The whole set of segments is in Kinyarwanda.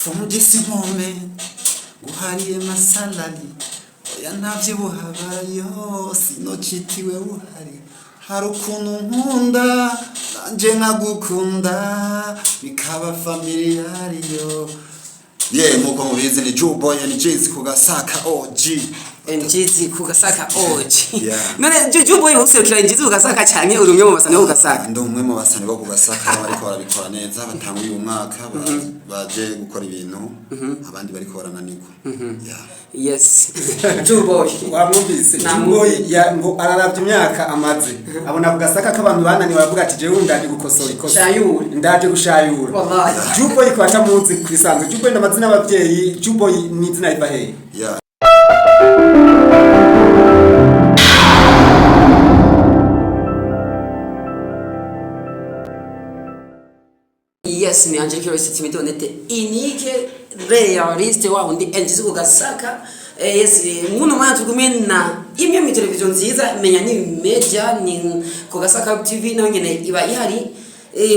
Fumugisi nkome guhariye masalari oya ntavyo buhabayo sinocitiwe buhari hari ukuntu nkunda nanje nkagukunda bikaba familiariyo nkuko mubizi ni Juboy ni Jizi kugasaka OG Njizi kugasaka OG none Juboy userukira Njizi kugasaka cyane uri umwe mu basani bo kugasaka ndi umwe mu basani bo kugasaka bariko barabikora neza batanga uyu mwaka baje gukora ibintu abandi bariko barananirwa yes Juboy wamwumvise Juboy ngo araravye imyaka amaze abona kugasaka k'abantu banani baravuga ati jewe ndaje gukosora ikosa ndaje gushayura wallahi Juboy ko atamuzi kwisanzwe Juboy n'amazina y'abavyeyi Juboy ni izina riva hehe yes ni anje curiosity timidonete inike realiste wa undi Njizi kugasaka yes muno mwana tugumena imwe mu television nziza menya ni media ni kugasaka TV naho nyene iba ihari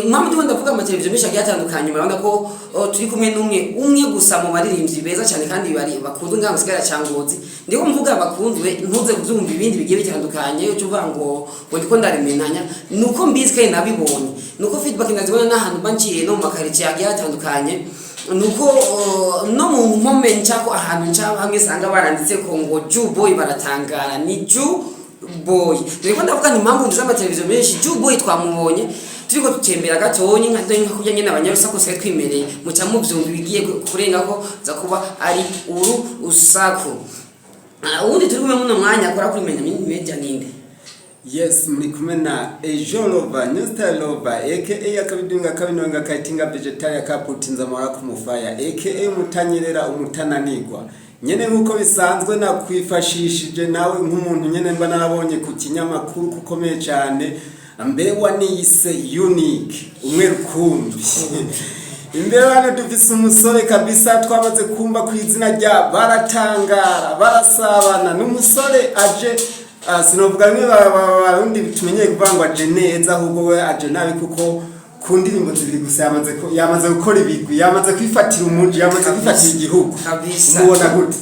mama ndi ndavuga ama television menshi yatandukanye murabona ko turi kumwe umwe gusa mu baririmvyi beza cyane kandi bari bakundwa ngabo sigara cyangozi ndiko mvuga bakundwe ntuze kuvyumva ibindi bigiye bitandukanye cyo uvuga ngo ndiko ndarimenanya nuko mbizi kandi nabibonye nuko feedback ndazibona n'ahantu banciye no mu makarici yatandukanye nuko no mu moment cyako ahantu nca hamwe sanga baranditse ko ngo Juboy baratangara ni Juboy ndiko ndavuga ni impamvu nziza ama television menshi Juboy twamubonye turiko tutembera gatonyi nka kujya nyene abanyarusako se twimereye muca mu byumva bigiye kurenga ko za kuba ari usako ubundi turi kumwe muno mwanya akora kuri media ninde yes muri kumena ejolova newstalova aka akabidinga kabinonga kaitinga vegetarian akaputinza mara kumufaya aka mutanyerera umutananirwa nyene nkuko bisanzwe na kwifashishije nawe nk'umuntu nyene mba narabonye ku kinyamakuru kukomeye cyane mbere waniyise unique umwe rukumbi imbere hano dufise umusore kabisa twamaze kumva ku izina rya baratangara barasabana n'umusore aje sinovuga bimwe barundi tumenyeye kuvangwa aje neza ahubwo we aje nabi kuko ku ndirimbo zibiri gusa yamaze gukora ibigwi yamaze kwifatira umuji yamaze kwifatira igihugu mubona gute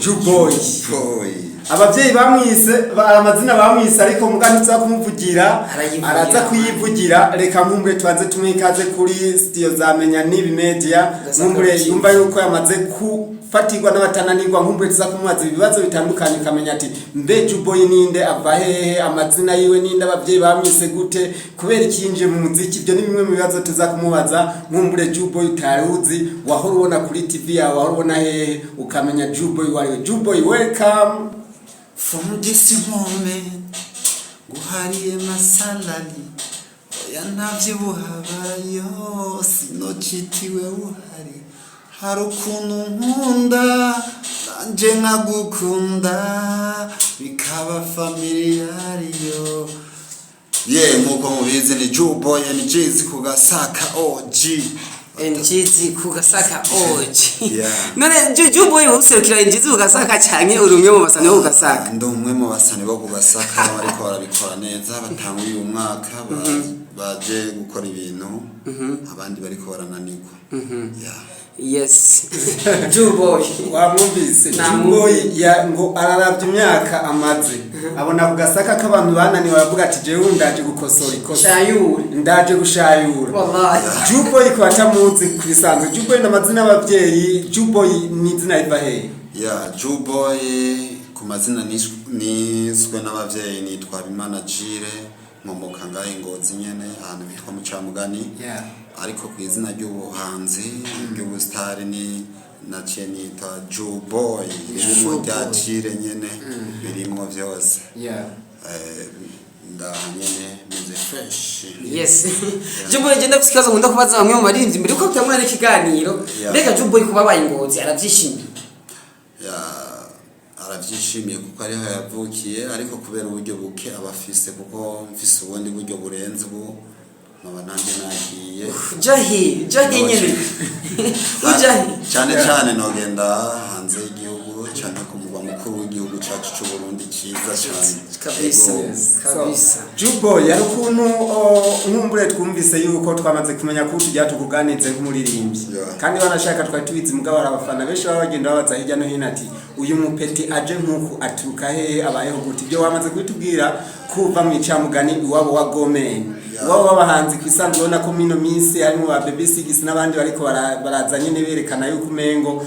Juboy abavyeyi bamwise amazina bamwise ariko muganitsa kumuvugira araza kuyivugira reka nkumbure twanze tumikaze kuri studio zamenya nibi media nkumbure yumva yuko yamaze kufatirwa n'abatananirwa nkumbure tuza kumubaza ibibazo bitandukanye kamenya ati mbe Juboy ninde ava hehe amazina yiwe ninde abavyeyi bamwise gute kubera ikinje mu muziki byo ni bimwe mu bibazo tuza kumubaza nkumbure Juboy utaruzi wahora ubona kuri TV yawe wahora ubona hehe ukamenya Juboy wariwe Juboy welcome Fumugisi nkome guhariye masalari oya ntavyo buhabayo sinocitiwe buhari hari ukuntu nkunda nanje nkagukunda bikaba familiariyo nkuko mubizi ni Juboy ni Jizi kugasaka OG Njizi kugasaka OG none Juboy userukira Njizi kugasaka cyane uri umwe mu basani bo kugasaka ndi umwe mu basani bo kugasaka bariko barabikora neza batanga uyu mwaka baje gukora ibintu abandi bariko barananirwa yes Juboy wamwumvise Juboy ngo araravye imyaka amaze abona kugasaka k'abantu banani baravuga ati jewe ndaje gukosora ikosa ndaje gushayura wallahi Juboy ko atamuzi kwisanzwe Juboy n'amazina y'abavyeyi Juboy ni izina riva hehe Juboy ku mazina niswe n'abavyeyi nitwa Imana Jire nkomoka ngahe Ngozi nyene ahantu bitwa mu Camugani ariko ku izina ry'ubuhanzi ry'ubustari ni naciye nitwa Juboy birimo byacire nyene birimo byose ndanyene meze fresh yes Juboy genda bisikibazo ngunda kubaza bamwe mu baririmvyi mbere uko byamura n'ikiganiro mbega Juboy kuba bayingozi aravyishimiye aravyishimiye kuko ariho yavukiye ariko kubera uburyo buke abafise kuko mfise ubundi buryo burenze ubu nkaba nanjye nagiye jahi nyene cyane nogenda hanze y'igihugu cyane ku mugwa mukuru w'igihugu cyacu cy'u Burundi ciza cyane kabisa kabisa. Jubo yari ukuntu nkumbure twumvise yuko twamaze kumenya ko tujya tukuganize nk'umuririmbyi kandi banashaka twari tubizi mugabo abafana benshi baba bagenda babaza hirya no hino ati uyu mupeti aje nkuko aturuka hehe abayeho gute ibyo wamaze kubitubwira kuva mu icamugani iwabo wa Gomen wabo babahanzi kwisanzwe ubona ko mino minsi harimo ba baby six n'abandi bariko barazanye neberekana yuko umengo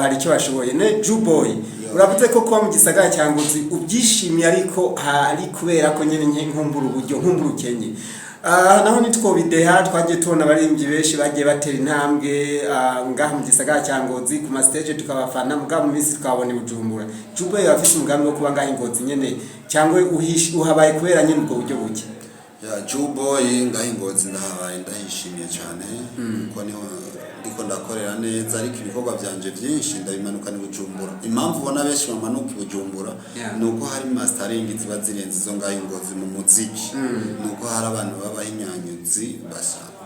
hari icyo bashoboye ne Juboy uravuze ko kuba mu gisagara cyanguzi ubyishimiye ariko hari kubera ko nyene nkumbura uburyo nkumbura Kenya naho nitwo bideha twagiye tubona baririmvyi benshi bagiye batera intambwe ngaha mu gisagara cyangozi ku ma stage tukabafana mugabo mu minsi twabona Bujumbura Juboy afise umugambi wo kuba ngaha ingozi nyene cyangwa uhabaye kubera nyene ubwo buryo buke ya Juboy ngaha ingozi ndahabaye ndahishimiye cyane kuko niho ndiko ndakorera neza ariko ibikorwa byanje byinshi ndabimanuka ni Bujumbura impamvu ubona benshi bamanuka Bujumbura nuko hari mastering ziba zirenze zo ngaho ingozi mu muziki nuko hari abantu b'abahinyanyuzi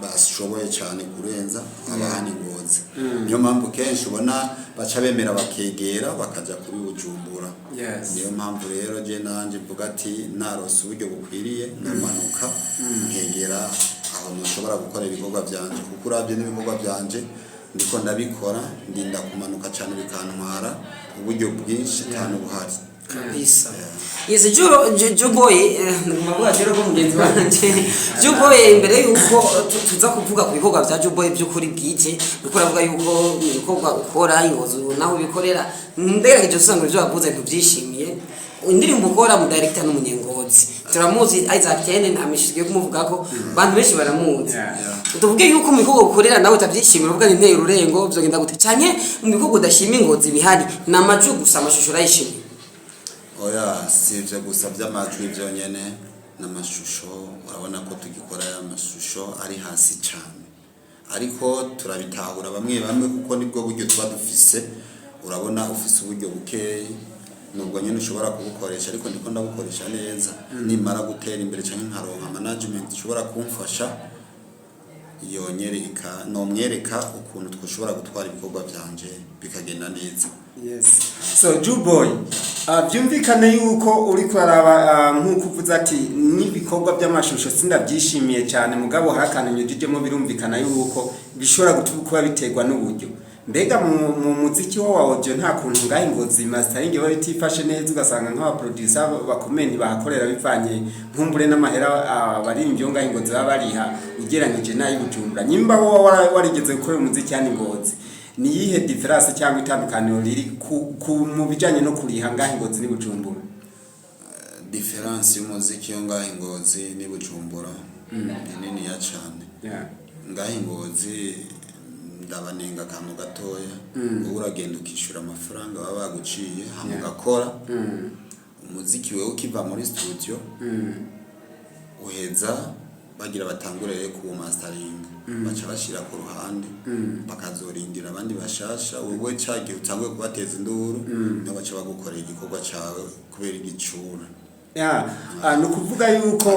bashoboye cyane kurenza abahani ingozi niyo mpamvu kenshi ubona baca bemera bakegera bakaja kuri Bujumbura niyo mpamvu rero je nanje mvuga ati narose uburyo bukwiriye namanuka nkegera aho nshobora gukora ibikorwa byanje kuko uravye n'ibikorwa byanje ndiko ndabikora ndinda kumanuka cyane bikantwara uburyo bwinshi kandi buhari kabisa. Yes Juboy ngumva rero ko mugenzi wanje Juboy imbere yuko tuza kuvuga ku bikorwa bya Juboy by'ukuri bwite bikora avuga yuko ibikorwa ukora ingozo naho bikorera nderageje usanga ibyo wavuze ntubyishimiye indirimbo ukora mu director n'umunyengozi turamuzi Isaac Kene ntamishije kumuvuga ko bantu benshi baramuzi tuvuge yuko mu bikorwa ukorera nawe utabyishimira uvuga inteye ururengo byogenda gute cyane mu bikorwa udashima ingozi bihari namaju gusa amashusho rayishimye oya sivyo gusa by'amajwi byonyene n'amashusho urabona ko tugikora amashusho ari hasi cyane ariko turabitahura bamwe kuko nibwo buryo tuba dufise urabona ufise uburyo bukeye nubwo nyene ushobora kubukoresha ariko ndiko ndabukoresha neza nimara gutera imbere cyane nkaronka management ushobora kumfasha yonyereka nomwereka ukuntu twashobora gutwara ibikorwa byanje bikagenda neza. Yes. So Juboy byumvikane yuko uri kwaraba nkuko uvuze ati nibikorwa by'amashusho sindabyishimiye cyane mugabo harakanye jijemo birumvikana yuko bishobora gutukuba biterwa n'uburyo mbega mu muziki wa audio nta kuntu ngaho ingozi mastering bari tifashe neza ugasanga nk'aba producer bakomenti bahakorera bivanye nkumbure n'amahera baririmvyi ngaho ingozi bariha ugeranyije nayi Bujumbura nyimba warigeze gukora umuziki yani ingozi ni yihe difference cyangwa itandukaniro riri mu bijanye no kuriha ngaho ingozi ni Bujumbura difference y'umuziki ngaho ingozi ni Bujumbura nini ya cyane ngaho ingozi ndabanenga kantu gatoya uragenda ukishura amafaranga baba baguciye hamugakora umuziki wewe ukiva muri studio uheza bagira batangurere ku mastering baca bashira ku ruhande bakazorindira abandi bashasha wewe cyagiye utanguye kubateza induru no baca bagukorera igikorwa cyawe kubera igicura nukuvuga yuko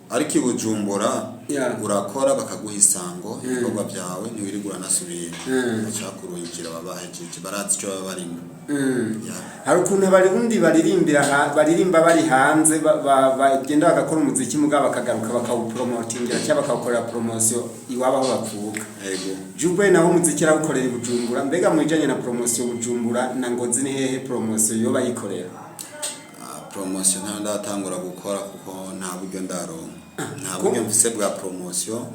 ariko Bujumbura urakora bakaguha isango ibikorwa byawe ntiwirigura nasubira bacakurungikira babahejeje barazi cyo babarimo hari ukuntu abarundi baririmba bari hanze bagenda bagakora umuziki mugabo bakagaruka bakawupromotingira cyangwa bakawukorera promotion iwabo aho bavuka Juboy naho umuziki arawukorera Bujumbura mbega mwijanye na promotion Bujumbura na ngozi ni hehe promotion yo bayikorera promotion ndatangura gukora kuko nta buryo ndaronka nta buryo mfise bwa promotion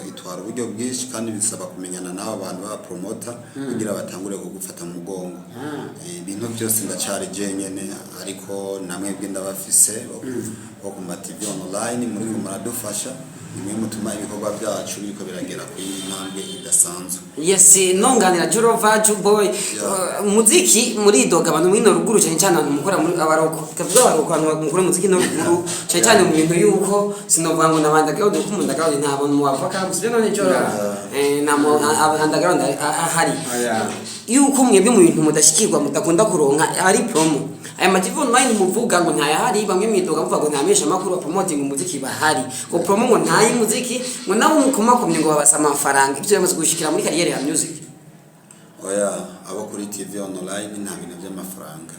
itwara uburyo bwinshi kandi bisaba kumenyana n'abo bantu ba promoter kugira batangure kugufata mu mugongo ibintu byose ndacari jenyene ariko namwe bwe ndabafise bo ku TV online muri ko maradufasha nimwe mutuma ibikorwa byacu biko biragera ku intambwe idasanzwe. Yes nonganira Juboy muziki muri doga abantu mwino ruguru cyane cyane mukora muri abaroko kavuga abaroko mukora muziki no ruguru cyane cyane mu bintu yuko sinovuga ngo nabanda gaho dukumunda gaho ntabo muwavaka gusubye none cyo namo underground ahari yuko mwebwe mu bintu mudashikirwa mudakunda kuronka ari promo aya majivu online muvuga ngo ntayahari bamwe mwidoga muvuga ngo ntamesha makuru promoting umuziki bahari ko promo ngo ntayi muziki ngo nawo mukomakomye ngo babasa amafaranga ibyo yamaze gushikira muri carrière ya music oya abo kuri TV online nta bintu by'amafaranga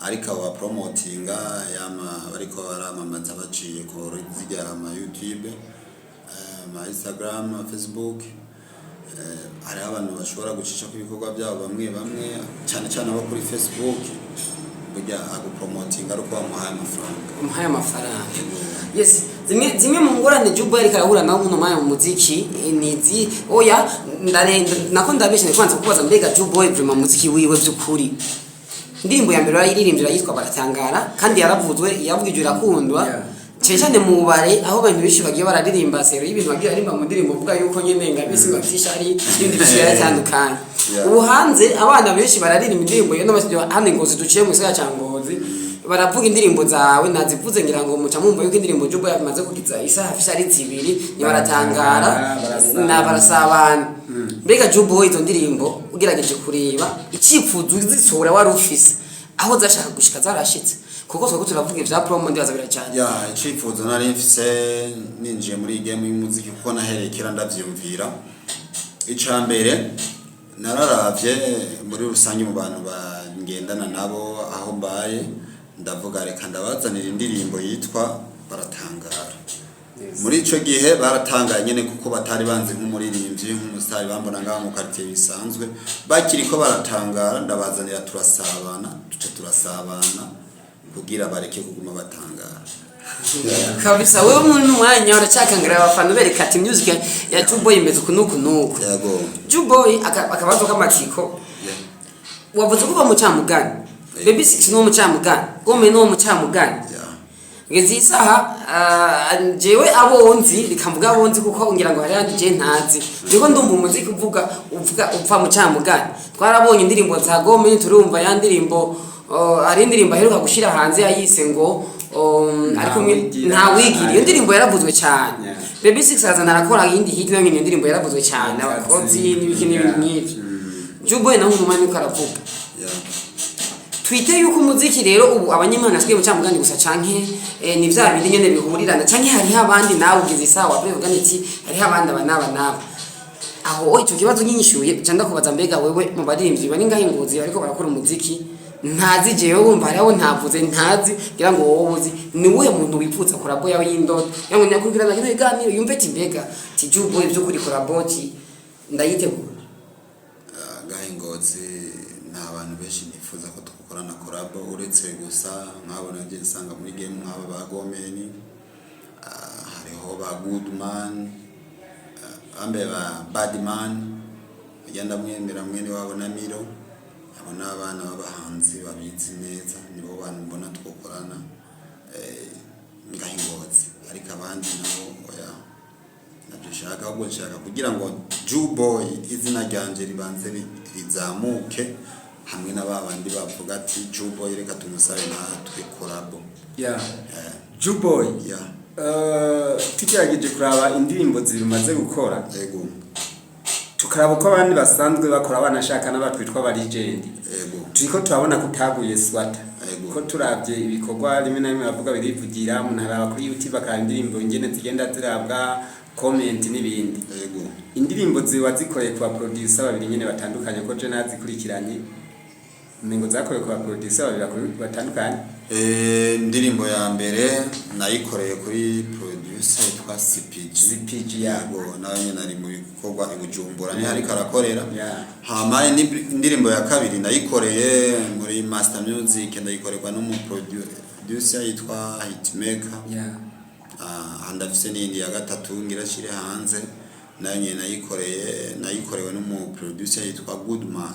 ariko aba promotinga yama bariko baramamaza baciye ku zijya ama YouTube ama Instagram Facebook hari abantu bashobora gucisha ku bikorwa byabo bamwe cyane abo kuri Facebook burya agupromotinga ariko bamuhaye amafaranga yes zimwe mu ngorane Juba ariko arahura nawo muno mwanya mu muziki nizi oya nako ndabeshye kwanza kubaza mbega Juba vraiment muziki wiwe by'ukuri indirimbo ya mbere yaririmbira yitwa baratangara kandi yaravuzwe yavugije irakundwa cyane mu bare aho abantu bishi bagiye bararirimba sero y'ibintu bagiye aririmba mu ndirimbo vuga yuko nyene ngabisi ngafishari n'indi bishya yatandukanye ubu hanze abana benshi bararirimba indirimbo yo n'amasije hande ngozi duciye mu gisagara cya Ngozi baravuga indirimbo zawe nazivuze ngira ngo muca mumva yuko indirimbo Juba yamaze kugiza isaha fishari zibiri ni baratangara na barasabana mbega Juba izo ndirimbo ugerageje kureba icifuzo zisura wari ufise aho zashaka gushika zarashitse kuko twako turavuga ivya promo ndibaza biracanye icifuzo nari mfise ninjiye muri game y'umuziki kuko naherekera ndavyumvira icambere nararavye muri rusange mu bantu bangendana nabo aho mbaye ndavuga reka ndabazanira indirimbo yitwa baratangara muri ico gihe baratangaye nyene kuko batari banze nk'umuririmbyi nk'umusitari bambona ngaho mu quartier bisanzwe bakiriko baratangara ndabazanira turasabana kugira bareke kuguma batangara kabisa wewe mu mwanya uracakangira abafana bereka ati music ya Juba imeze kunuku yego Juba akabazo k'amatiko wavuze kuba mu camugani baby 6 no mu camugani gome no mu camugani ngezi isaha jewe abonzi rikamvuga abonzi kuko ngira ngo hari handi je ntazi ndiko ndumva umuziki uvuga upfa mu camugani twarabonye indirimbo za gome turumva ya ndirimbo ari indirimbo aheruka gushira hanze yayise ngo ariko nta wigiri iyo ndirimbo yaravuzwe cyane baby 6 azana arakora yindi hit nayo indirimbo yaravuzwe cyane abakozi n'ibiki n'ibinyi Juba naho umwanya ukaravuga twite yuko umuziki rero ubu abanyimana twiye mu camugani gusa canke ni vya bindi nyene bihurirana canke hari abandi nawe ugize isawa prevuga niti hari abandi abanaba aho icyo kibazo nyinyishuye cyanda kubaza mbega wewe mu baririmvyi bari ngahe Ngozi ariko barakora umuziki ntazi jewe wumva hariho ntavuze ntazi ngira ngo wowe uzi ni uwe muntu wipfutsa korabo yawe y'indoto yango nyakurikirana kino iganiro yumve ati mbega ti Juba ibyo kuri korabo ki ndayitegura ngahe Ngozi nta bantu benshi nifuza ko tukorana korabo uretse gusa nkabona nje nsanga muri game nk'aba ba Gomeni hariho ba Goodman ambe ba Badman yanda mwemera mwene wabo na Miro abona abana b'abahanzi babizi neza nibo bantu mbona tukorana ngahe Ngozi ariko abandi nabo oya nabishaka ahubwo nshaka kugira ngo Juba izina ryanje ribanze rizamuke hamwe n'ababandi bavuga ati Juba reka tumusabe natwe korabo Juba tukirageje kuraba indirimbo zibimaze gukora yego tukaraba ko abandi basanzwe bakora abanashaka n'abatwitwa ba legend turiko turabona kutaguye swata ko turavye ibikorwa rimwe na rimwe bavuga birivugira umuntu araba kuri YouTube akandirimbo ingene zigenda zirabwa comment n'ibindi indirimbo ziwa zikoreye kwa producer babiri nyene batandukanye ko je nazikurikiranye mengo zakoreye kwa producer babiri batandukanye indirimbo ya mbere nayikoreye kuri producer yitwa CPG yago nawe nari mu bikorwa ibujumbura ni ariko arakorera hama indirimbo ya kabiri nayikoreye muri Master Music ndayikorerwa no mu producer yitwa Hitmaker andafise n'indi ya gatatu ngira shire hanze nayo nayikorewe no mu producer yitwa Goodman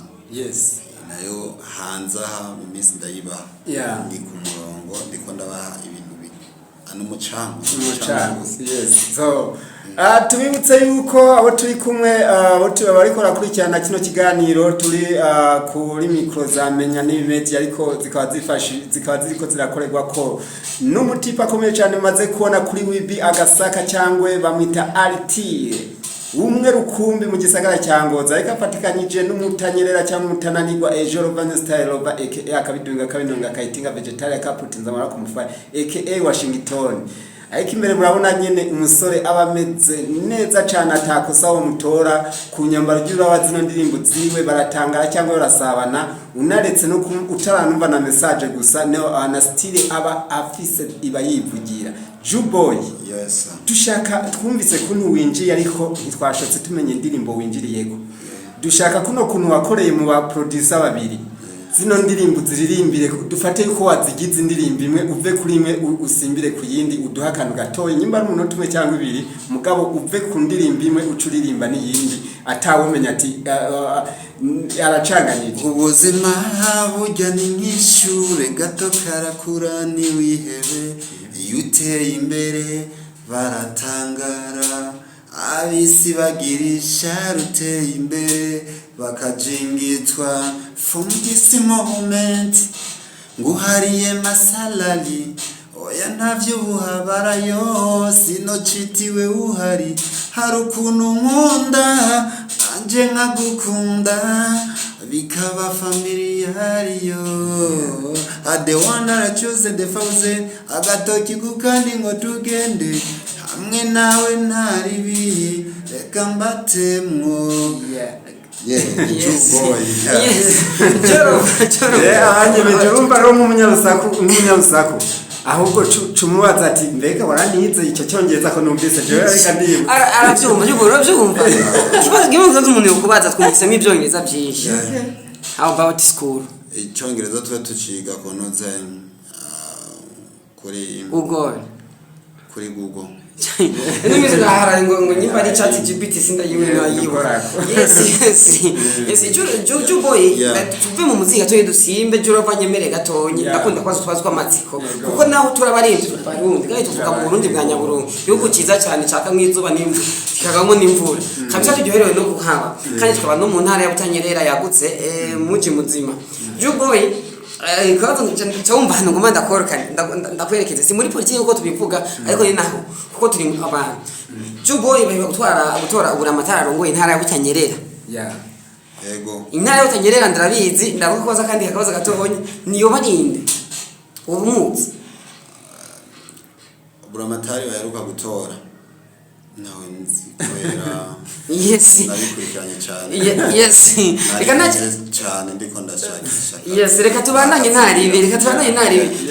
nayo hanze mu minsi ndayiba ndi ku murongo ndiko ndabaha ibintu umucango so tubibutse yuko abo turi kumwe abo bariko rakurikirana kino kiganiro turi kuri micro za Amenye n'ibimeti ariko zikaba ziriko zirakorerwa ko n'umutipa akomeye cyane maze kubona kuri wibi agasaka cyangwe bamwita Altire umwe rukumbi mu gisagara cya Ngozi ariko afatikanyije n'umutanyerera cyangwa umutananirwa ejoro style over aka akabidunga kayitinga vegetarian kaputinza mara kumufaya aka Washington ariko imbere murabona nyene umusore aba ameze neza cyane atakosa wo mutora ku nyambaro ry'urawa zino ndirimbo ziwe baratangara cyangwa barasabana unaretse no utaranumva na message gusa no na style aba afise iba yivugira Juboy. Yes. Dushaka twumvise kuntu winjiye ariko ntitwashatse tumenye indirimbo winjiriyego. Dushaka kuntu wakoreye mu ba producer babiri. Zino ndirimbo ziririmbire dufate yuko wazigize indirimbo imwe uve kuri imwe usimbire ku yindi uduha kantu gatoye nyimba ari umunota umwe cyangwa ibiri mugabo uve ku ndirimbo imwe ucuririmba n'iyindi atawumenya ati aracanganyije. Ubuzima burya ni nk'ishure gato karakura ni wihebe yuteye imbere baratangara abisi bagirisha ruteye imbere bakajingitwa from this moment nguhariye masalali oya ntavyo buhabara yose no citiwe uhari hari ukuntu nkunda anje nkagukunda bikaba familiar yo ade wanna choose the thousand agatoki kukandi ngo tugende hamwe nawe ntaribi reka mbatemwo Juboy. Yes. Choro. Anyemeje umva ro nk'umunyarusaku ahubwo cumubaza ati mbega waranize icyo cyongeza ko numvise je reka ndimba aravyumva byumva kibazo gimuzo umuntu yokubaza twumvisemo ibyongereza byinshi. How about school? Icyongereza twe tuciga konoze kuri Google. Nimeze ngahara ngo nyimba ari chat GPT sinda yiwe na yiwe. Yes, Juboy, tuve mu muzika twe dusimbe juro vanyemere gatonye ndakunda kwazo twazwa amatsiko kuko naho turabarinzi barundi kandi tuvuga mu Burundi bwa Nyaburungu yuko kiza cyane cyaka mwizuba n'imvura kikagamo n'imvura kabisa turyoherewe no kuhaba kandi twaba no mu ntara ya Butanyerera yagutse muji muzima. Juboy ikazo cyumva hano ngoma ndakorokanye ndakwerekeze si muri politiki uko tubivuga ariko ni naho kuko turi abantu. Juboy bari gutora uburamatara arongoye intara ya Butanyerera. Yego. Intara ya Butanyerera ndarabizi ndakukoza kandi hakabaza gatonye niyo barinde ubumuzi. Uburamatari baheruka gutora nawe nzi kubera Yes. nabikurikiranye cyane. Yes. Reka cyane ndiko ndashakisha. Yes, reka tubandanye ntari.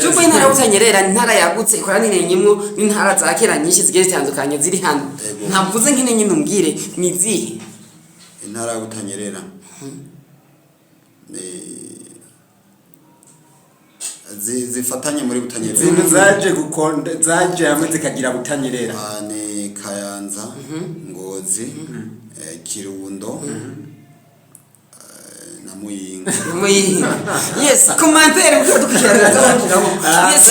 Juboy intara ya Butanyerera intara yagutse ikora n'inyenyimwo n'intara za kera nyinshi zigiye zitandukanye ziri hano. Ntavuze nk'inenye numbwire nizihe. Intara ya Butanyerera. Zifatanye muri Butanyerera. Zino zaje gukonda zaje hamwe zikagira Butanyerera. Ni Kayanza, Ngozi, Kirundo, na Muyinga. Yes, commentaire ukadukirana cyangwa. Yes.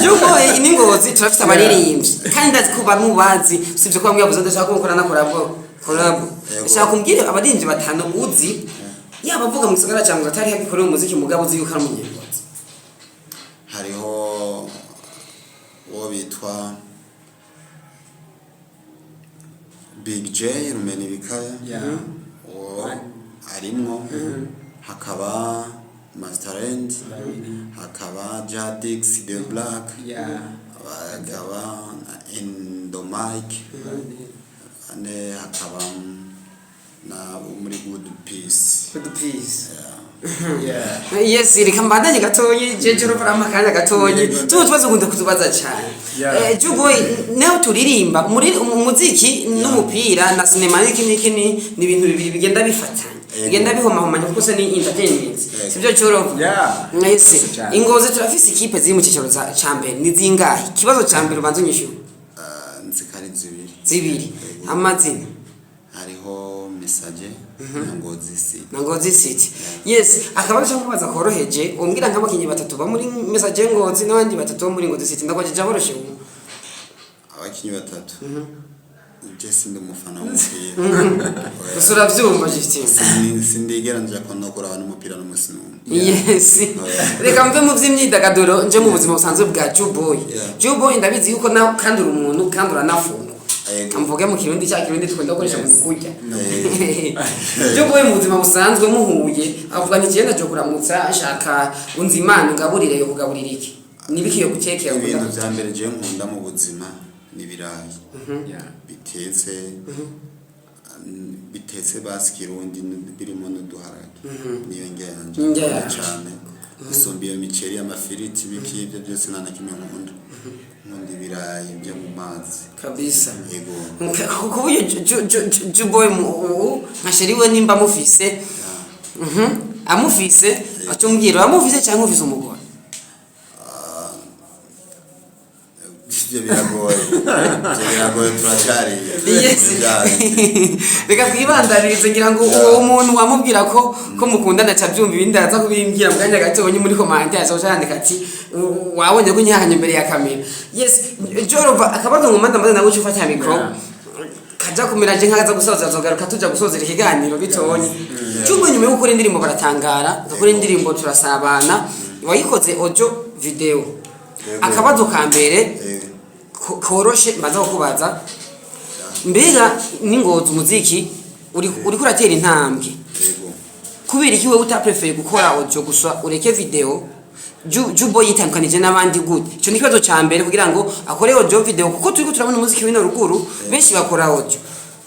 Juboy ni Ngozi turafite abaririmbyi kandi ndazikuba mubazi sivyo kwa mwiyabuza ndashaka gukora na collab. Ndashaka kumbwira abaririmbyi batanu uzi yaba avuga mu gisagara cyangwa atari hagikorera umuziki mugabo uzi yuko ari umunyengozi. Hariho uwo bitwa Big J Rumeni Bikaya uwo arimwo hakaba Masterend hakaba Jadix The Black hakaba Indomike hakaba na muri Good Peace. Yes, reka mbandanye gatonye jeje ro para makanya gatonye tubazo gunda kutubaza cyane. Juboy naho turirimba muri umuziki n'umupira na cinema n'iki ni ibintu bibiri bigenda bifatanye bigenda bihomahomanya kuko se ni entertainment sibyo cyoro. Yes, Ingozi turafise ikipe ziri mu cyicaro ca mbere ni zingahe kibazo ca mbere ubanze nyishyura nzikari zibiri amazina hariho message Ngozi City. Yes, akaba cyo kubaza koroheje umbwira nk'abakinyi batatu ba muri message Ngozi n'abandi batatu muri Ngozi City ndakwaje jaboroshe abakinyi batatu. Jesse ndi umufana w'umupira. Usura byumva Justin. Sindigera nje konokora n'umupira n'umusinumwe. Yes. Reka mve mu by'imyidagaduro nje mu buzima busanzwe bwa Juboy. Juboy ndabizi yuko nawe kandura umuntu kandura nafunga. Amvuge mu kirundi cya kirundi twenda gukoresha mu kurya. Juboy mu buzima busanzwe muhuye avuga ni cyenda cyo kuramutsa ashaka unzimana ngaburire yo kugaburira iki. nibikiye gutekera ibintu bya mbere je nkunda mu buzima ni birayi bitetse baskirundi birimo n'uduharage niyo ngeyanje cyane isombi yo miceri y'amafiriti bikibyo byose nana kimwe nkunda nundi birayi byo mu mazi kabisa yego kubuye juboy mu nkasheriwe nimba mufise amufise atumbwira amufise cyangwa ufise umugore biragoye turacari reka twibandanirize ngira ngo uwo muntu wamubwira ko mukundana cavyumva ibindi aza kubimbwira muganya gatonye muri comment azojandika ati wabonye ko nyahanye imbere ya kamera yes jorova akabaga ngo manda nawe ufata mikro kaja kumiraje nkaza gusoza azogaruka tuja gusozera ikiganiro bitonye cyumwe nyuma yo gukora indirimbo baratangara gukora indirimbo turasabana wayikoze audio video akabazo ka mbere koroshe maze kubaza mbega ningoza umuziki uri kuratera intambwe kubera iki we utaprefere gukora audio gusa ureke video jubo yitankanije n'abandi gute cyo nikibazo ca mbere kugira ngo akore audio video kuko turi turabona umuziki wino ruguru benshi bakora audio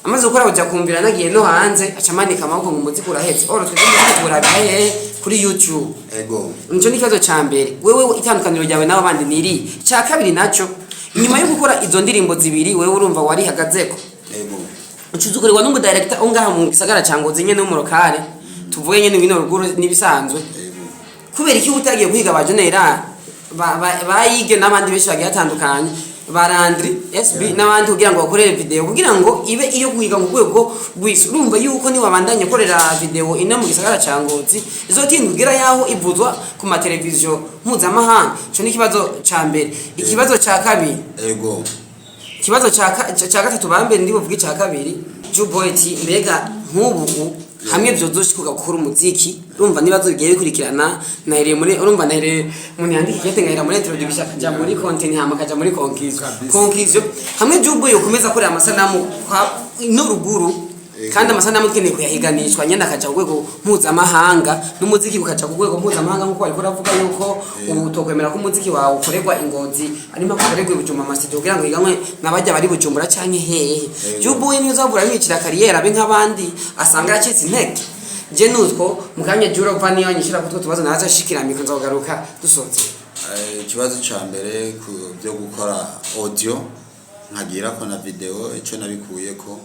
amaze gukora audio kumvira nagiye no hanze acamanika amaboko mu muziki urahetse oro twese turabaye kuri YouTube ego nico nikibazo ca mbere wewe itandukaniro ryawe n'abandi niri ca kabiri naco nyuma yo gukora izo ndirimbo zibiri wewe urumva wari hagazeko ego ucuzukurirwa n'umu director ongaha mu gisagara cangoze nyene no mu lokale tuvuye nyene wino ruguru nibisanzwe kubera iki utagiye kwiga bajonera bayige n'abandi benshi bagiye atandukanye barandri SB n'abandi kugira ngo bakorere video kugira ngo ibe iyo kwiga mu rwego rw'isi urumva yuko ni wabandanye korera video ina mu gisagara cangozi izotindugera yaho ivuzwa ku ma televiziyo mpuzamahanga cyo ni kibazo ca mbere ikibazo ca kabiri ego kibazo ca gatatu bambe ndi buvuga ca kabiri Juboyti mbega nk'ubu hamwe byozoshikuga gukora umuziki urumva nibazo bigiye bikurikirana nahereye muri urumva nahereye umuntu yandika cyatengahira muri introduction kaja muri content hama kaja muri conclusion hamwe Jubo yokomeza korera amasanamu kwa n'uruguru kandi amasanamu twene kuyahiganishwa nyenda kaja kugwego mpuzamahanga n'umuziki ukaja kugwego mpuzamahanga nkuko ariko ravuga yuko ubu tokwemera ko umuziki wawe ukorerwa ingozi arimo kukorerwa ibujuma amastudio kugira ngo higanwe nabajya bari bujumbura canke hehe Jubo ni uzavura yimikira carrière abe nk'abandi asanga yacitse intege je nutwo mukanya juro vani yanyishira kutwo tubazo naza shikira mikro nzogaruka dusoze ikibazo ca mbere byo gukora audio nkagira ko na video ico nabikuyeko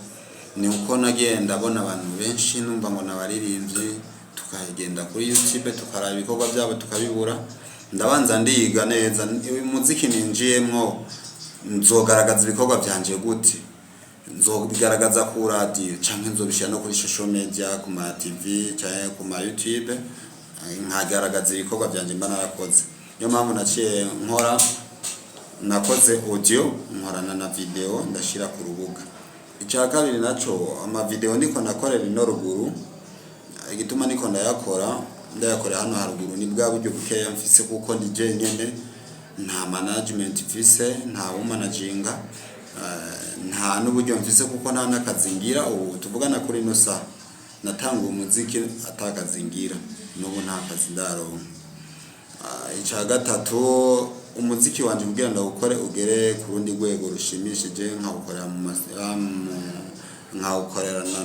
ni uko nagenda abona abantu benshi numva ngo nabaririmvyi tukagenda kuri YouTube tukaraba ibikorwa byabo tukabibura ndabanza ndiga neza umuziki ninjiyemwo nzogaragaza ibikorwa byanje gute nzobigaragaza ku radio canke nzobishira no kuri social media ku ma TV canke ku ma YouTube nkagaragaza ibikorwa byanje mba narakoze niyo mpamvu naciye nakoze audio nkorana na video ndashira ku rubuga icya kabiri naco ama video niko nakorera ino ruguru igituma niko ndayakora hano haruguru ni bwa buryo bukeya mfise kuko ndi je nyene nta management mfise nta umanaginga nta n'uburyo mfise kuko nta nakazingira ubu tuvugana kuri no sa natanga umuziki atakazingira n'ubu nta kazi ndaronka icya gatatu umuziki wanje kugira ndawukore ugere ku rundi rwego rushimishije nkawukorera mu masiramu nkawukorerana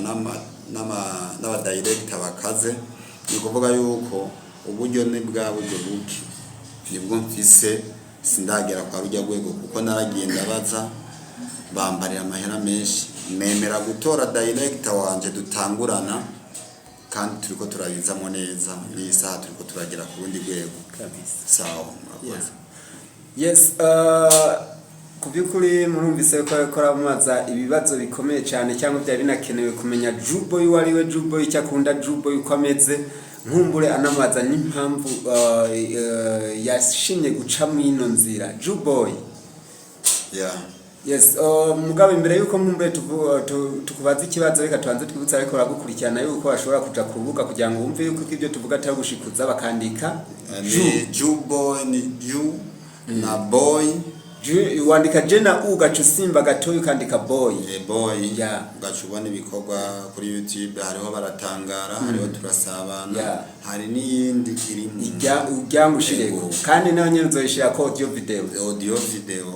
n'aba director bakaze ni kuvuga yuko uburyo ni bwa buryo buki nibwo mfise sindagera kwa rujya rwego kuko naragiye ndabaza bambarira amahera menshi nemera gutora director wanje dutangurana kandi turiko turabizamo neza ni saha turiko turagera ku rundi rwego kabisa sawa murakoze yes kubyukuri murumvise ko yakora amaza ibibazo bikomeye cyane cyangwa byari binakenewe kumenya Jubo wariwe Jubo icyakunda Jubo ukomeze nkumbure anamaza n'impamvu yashimye guca mu ino nzira Jubo yes mugabe imbere yuko nkumbure tukubaza ikibazo reka tubanze twibutsa ariko ragukurikirana yuko bashobora kuja kurubuga kugira ngo umve yuko ibyo tuvuga atari gushikuza bakandika ni Jubo ni Ju na boy wandika jena ugaca usimba gatoya ukandika boy boy yeah. ugaca ubona ibikorwa kuri YouTube hariho baratangara hariho turasabana hari n'iyindi irimo ujya mushireko kandi nayo nyene uzoyishira ko audio video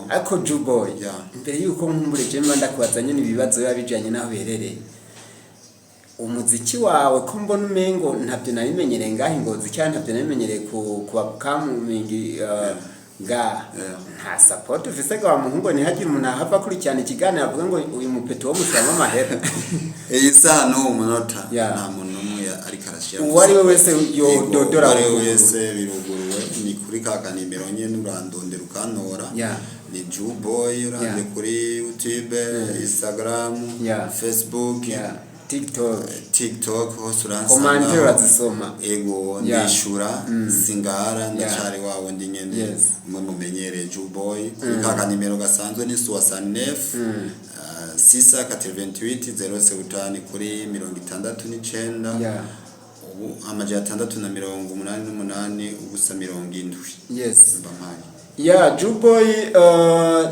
ariko Juboy imbere yuko nkumbure je mba ndakwazanye n'ibibazo biba bijanye naho berere umuziki wawe ko mbona umengo ntabyo nabimenyereye ngaho ingozi cyane ntabyo nabimenyereye ku kamumingi ga nta support ufise ga muhungu ni hagira umuntu ahava kuri cyane kiganira avuga ngo uyu mupeto wo mushiramo amahera isano umunota nta muntu umwe ari karashira uwari we wese yo dodora uwari wese biruguruwe ni kuri kaka nimero nyene urandondera ukantora ni Juboy urande kuri YouTube Instagram Facebook TikTok hose uransanga komante urazisoma ego ndishura singara ndacari wawe ndi nyene mumenyereye Juboy kaka nimero gasanzwe ni 69 688 075 kuri 69 ubu amajana 688 ubusa 70 Juboy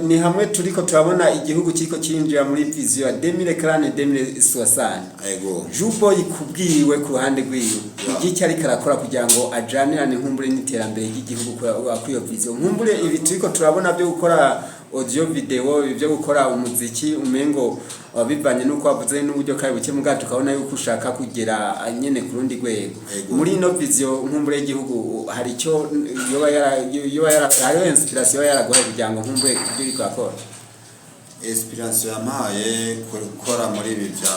ni hamwe turiko turabona igihugu kiriko kinjira muri vision 2040-2060 ego Juboy kubwiwe ku ruhande rwiwe igiki ari karakora kugira ngo ajanirane nkumbure n'iterambere ry'igihugu ku iyo vision nkumbure ibi turiko turabona byo gukora audio video ibyo gukora umuziki umengo bivanye nuko wavuze n'uburyo kari buke mugato ukabona yuko ushaka kugera nyene ku rundi rwego muri no vision nkumbure y'igihugu hari cyo yoba hariho inspiration yaragoye kugira ngo nkumbure ibyo uri gukora inspiration yamaye gukora muri ibi bya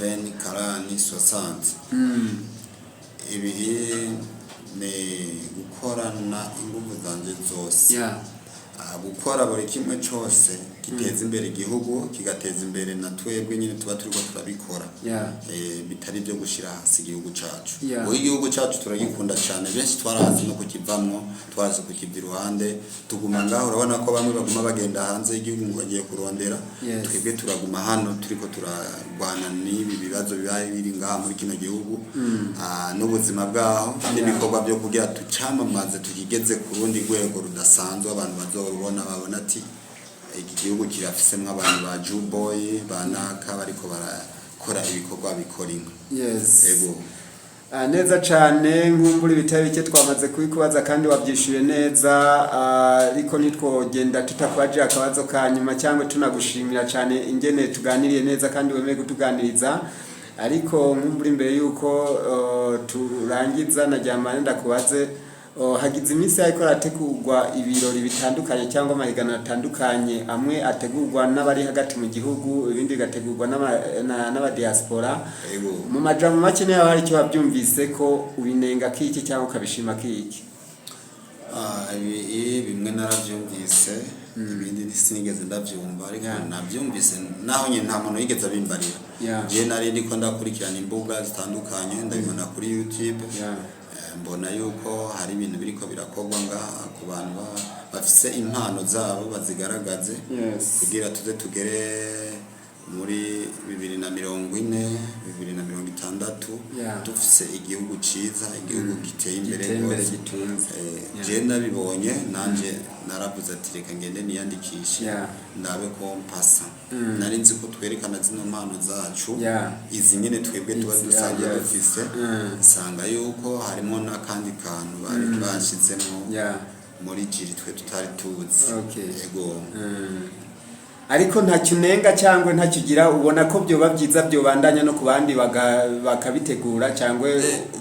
2040-60 ibi ni gukorana ingufu zanje zose gukora buri kimwe cyose giteza imbere igihugu kigateza imbere na twebwe nyine tuba turiko turabikora bitari byo gushira hasi igihugu cacu igihugu cacu turagikunda cyane benshi twarazi no kukivamwo twaje kukiviruhande tuguma ngaho urabona ko bamwe baguma bagenda hanze y'igihugu ngo bagiye kurondera twebwe turaguma hano turiko turarwana n'ibi bibazo bibaye biri ngaha muri kino gihugu n'ubuzima bwaho n'ibikorwa byo kugira tucamamaze tukigeze ku rundi rwego rudasanzwe abantu bazobona babona ati iki gihugu kirafisemwe abantu ba Juboy banaka bariko barakora ibikorwa bikora inka ego neza cyane nkumbura ibitari bike twamaze kubikubaza kandi wabyishuye neza ariko nitwogenda tutakwaje akabazo kanyuma cyangwa tunagushimira cyane ingene tuganiriye neza kandi wemeye kutuganiriza ariko nkumbura imbere yuko turangiza najyamane ndakubaze hagize iminsi ariko arategurwa ibirori bitandukanye cyangwa amahigano atandukanye amwe ategurwa n'abari hagati mu gihugu ibindi bigategurwa n'aba diaspora mu majambo make niyo hari icyo babyumvise ko ubinenga kiki cyangwa ukabishima kiki bimwe narabyumvise ibindi sinigeze ndabyumva ariko nabyumvise naho nyine nta muntu yigeze abimbarira je nari ndiko ndakurikirana imbuga zitandukanye ndabibona kuri YouTube mbona yuko hari ibintu biriko birakorwa ngaha ku bantu bafise impano zabo bazigaragaze kugira tuze tugere muri 2040 2060 dufise igihugu ciza igihugu giteye imbere gitunze je ndabibonye nanje naravuze ati reka ngende niyandikishe ndabe ko mpasa nari nzi ko twerekana zino mpano zacu izi nyene twebwe tuba dusangiye dufise sanga yuko harimo nakandi kantu bari bashizemo muri jiri twe tutari tuzi ego ariko ntacyo unenga cyangwa ntacyo ugira ubona ko byoba byiza byobandanya no ku bandi bakabitegura cyangwa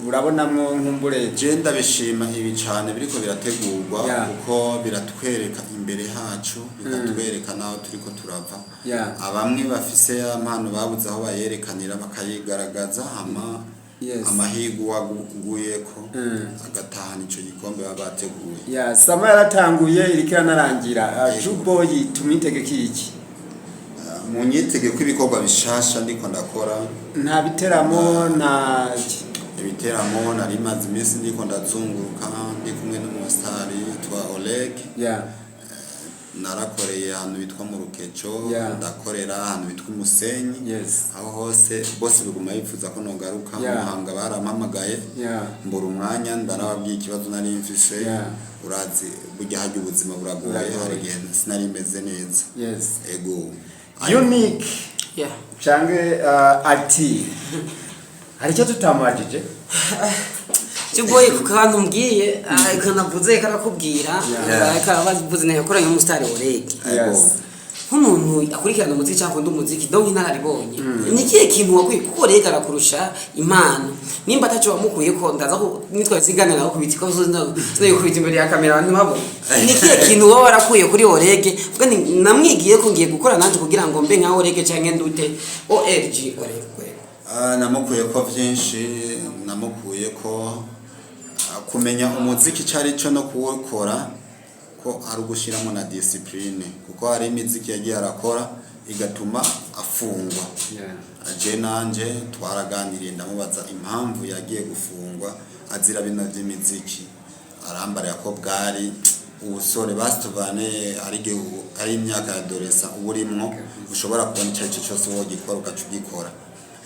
urabonamwo nkumbure je ndabishima ibi cyane biriko birategurwa kuko biratwereka imbere hacu biratwereka naho turiko turava abamwe bafise impano babuze aho bayerekanira bakayigaragaza amahigo waguyeko agatahana ico gikombe babateguye sama yaratanguye irikira narangira Juboy tumitege kiki munyitege ko ibikorwa bishasha ndiko ndakora nta biteramo na ibiteramo nari maze iminsi ndiko ndazunguruka ndi kumwe n'umusitari twa Oleg narakoreye ahantu bitwa mu Rukeco ndakorera ahantu bitwa Umusenyi aho hose bose biguma yifuza ko nogaruka Muhanga barampamagaye mbura umwanya ndarababwiye ikibazo nari mfise urazi burya hajya ubuzima buragoye hari igihe sinari meze neza ego unique cange ati hari icyo tutamwajije Juboye kukantu mbwiye kanavuze karakubwira karabavuze ne yakoranye umustar Orege nk'umuntu akurikirana umuziki cyangwa ndi umuziki donc inararibonye nikiye kintu wakwiye kuko Orege arakurusha impano nimba ataco wamukuye ko ndaza ko nitwa sigana naho kubiti ko zo kubita imbere ya kamera abantu babo nikiye kintu wowe warakuye kuri Orege vuga namwigiye ko ngiye gukora nanje kugira ngo mbe nka Orege cyangwa ndute ORG Orege namukuye ko vyinshi namukuye ko kumenya umuziki cyari cyo no kuwukora ko ari ugushiramo na discipline kuko hari imiziki yagiye arakora igatuma afungwa aje nanje twaraganiriye ndamubaza impamvu yagiye gufungwa azira bino by'imiziki arambara ko bwari ubusore bastuvane ari imyaka ya adolescent uburimwo ushobora kubona icyo cyose wo gikora ukacugikora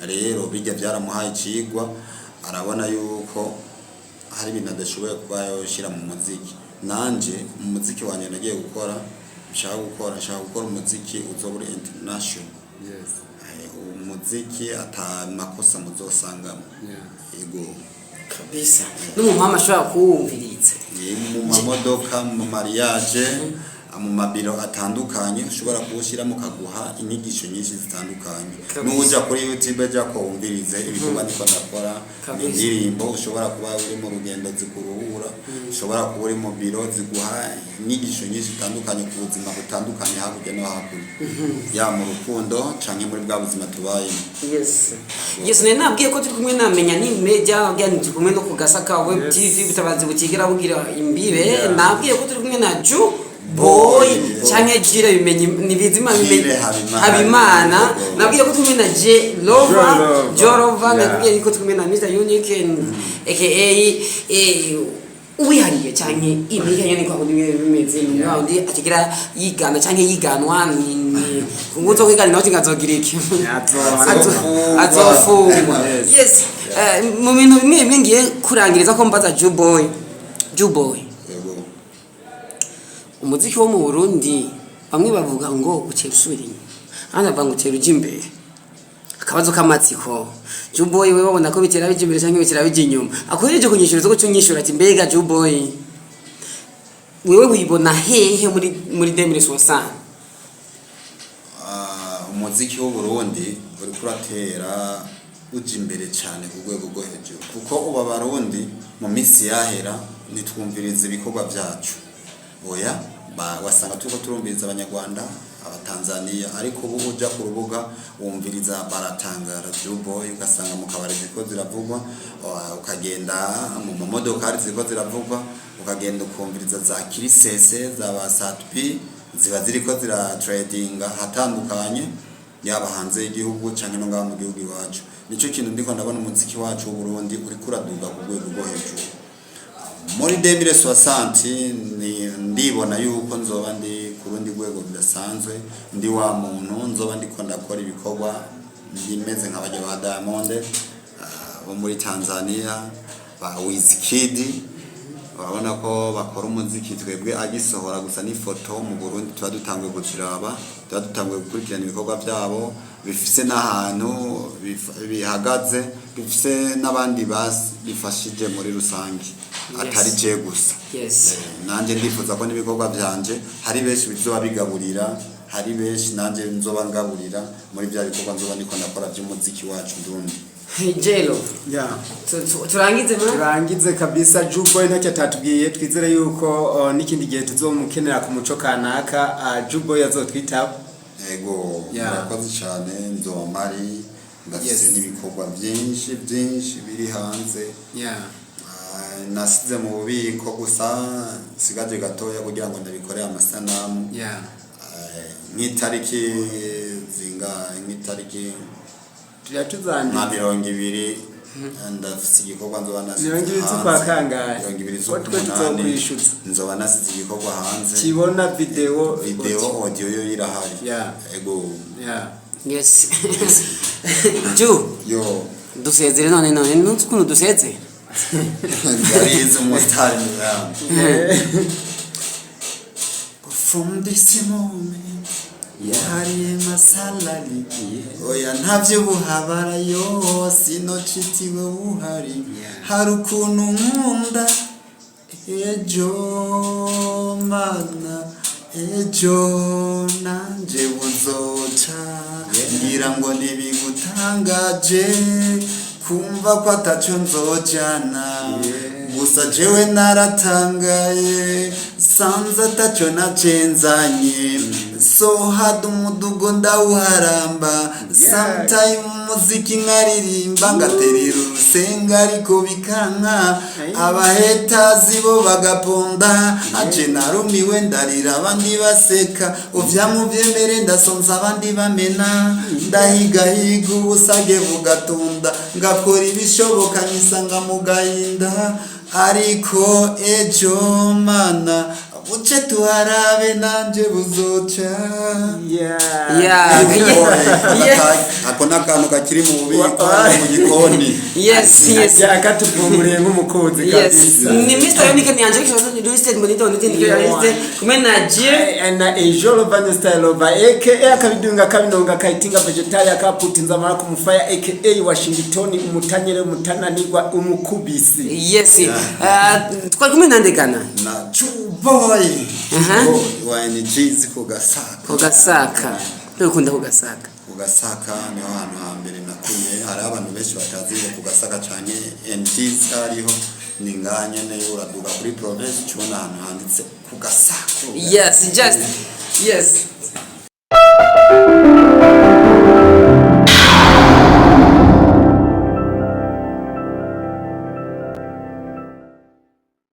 rero bijya byaramuhaye ikigwa arabona yuko hari ibintu adashoboye kuba yoshira mu muziki nanje mu muziki wanje nagiye gukora nshaka gukora umuziki uzoburi international umuziki atamakosa muzosangamo yego kabisa n'umumama ashobora kuwumviriza mu mamodoka mu mariage mu mabiro atandukanye ushobora kuwushyiramo kaguha inyigisho nyinshi zitandukanye n'ujya kuri YouTube jya ko umvirize ibikorwa niko ndakora indirimbo ushobora kuba uri mu rugendo zikuruhura ushobora kuba uri mu biro ziguha inyigisho nyinshi zitandukanye ku buzima butandukanye hakurya no hakuno ya mu rukundo canke muri bwa buzima tubayemo yes nabwiye ko turi kumwe namenya ni media byanyu turi kumwe no kugasaka web TV bitabazi bukigira bugira imbibe nabwiye ko turi kumwe na Boy canke jire bimenye nibizima bimenye habimana nabwiye ko tumena je Jorova nabwiye ko tumena Mr Unique aka uwihariye canke imikanye niko akundi bimeze n'abandi akigira yigana canke yiganwa ni nguzo kwigana naho tingazogira iki azofungwa yes mu bintu bimwe ngiye kurangiriza ko mbaza Juboy umuziki wo mu Burundi bamwe bavuga ngo ucera usubira inyuma hano banga ucera ujya imbere akabazo k'amatsiko Juboy wewe wabona ko bitera bijya imbere cyangwa bitera bijya inyuma akoreje kunyishuriza ko cyunyishura ati mbega Juboy wewe wibona hehe muri 2060 umuziki wo Burundi uri kuratera ujya imbere cyane ku rwego rwo hejuru kuko uba Barundi mu minsi yahera nitwumviriza ibikorwa byacu oya wasanga turumviriza abanyarwanda abatanzania ariko ubu uja ku rubuga wumviriza baratangara Juboy ugasanga mu kabari ziko ziravugwa ukagenda mu modoka ziko ziravugwa ukagenda ukumviriza za kirisese za basatpi ziba ziriko zira trading hatandukanye yaba hanze y'igihugu canke no ngaho mu gihugu iwacu nico kintu ndiko ndabona umuziki wacu w'u Burundi uri kuraduga ku rwego rwo hejuru muri 2060 ndibona yuko nzoba ndi kurundi rwego bidasanzwe ndi wa muntu nzoba ndiko ndakora ibikorwa bimeze nk'abaje ba Diamond bo muri Tanzania ba Wizkid babona ko bakora umuziki twebwe agisohora gusa n'ifoto mu Burundi tuba dutanguye guciraba tuba dutanguye gukurikirana ibikorwa byabo bifise n'ahantu bihagaze bifise n'abandi bifashije muri rusangi atari je gusa nanje ndifuza ko nibikorwa byanje hari benshi bizoba bigaburira hari benshi nanje nzoba ngaburira muri bya bikorwa nzoba niko ndakora by'umuziki wacu Burundi Jelo turangize kabisa Juboy ntacyo atatubwiye twizere yuko n'ikindi gihe tuzomukenera ku muco kanaka Juboy azotwitaba ego murakoze cyane nzoba mari ndafise n'ibikorwa byinshi biri hanze nasize mu bubiko gusa sigaje gatoya kugira ngo ndabikore amasanamu nk'itariki zinga nk'itariki tuyatuzanye na 20 ndafise igikorwa nzoba nasize Niyongibitse kwa kangahe ko tuzokwishuza nzoba nasize igikorwa hanze kibona video audio yo irahari ego yes Ju yo dusezere none ntukuntu duseze Garizo mutari from this moment yari masalari oya ntavyo buhabara yo sinocitiwe uhari hari ukuntu nkunda ejo mana ejo nanje buzoca ngira ngo nibigutangaje kumva ko ataco nzojana gusa jewe naratangaye sanza ataco nacenzanye so had umudugo ndawuharamba sometime muziki nkaririmba ngaterera urusenga ariko bikanka abahetazi bo bagaponda aje narumiwe ndarira abandi baseka uvyamuvyemere ndasonza abandi bamena ndahigahiga ubusage bugatunda ngakora ibishoboka nyisanga mu gahinda ariko ejo mana buce tuharabe nanje buzoca akona kantu kakiri mu bubiko mu gikoni yes yakatuvumuriye nk'umukunzi kabisa ni Mr. Yonike ni anje kibazo ni listed monitor ni tindi listed kumena je na ejolo banya style over aka akabidunga kabinonga kaitinga vegetarian akaputinza mara kumufaya aka Washington umutanyere umutananirwa umukubisi yes twari kumena ndekana na boy wine cheese kugasaka ukunda kugasaka niho hantu hambere nakuye hari abantu benshi bataziye kugasaka cyane NTs ariho ninganye nayo uraduga kuri province cyubona ahantu handitse kugasaka yes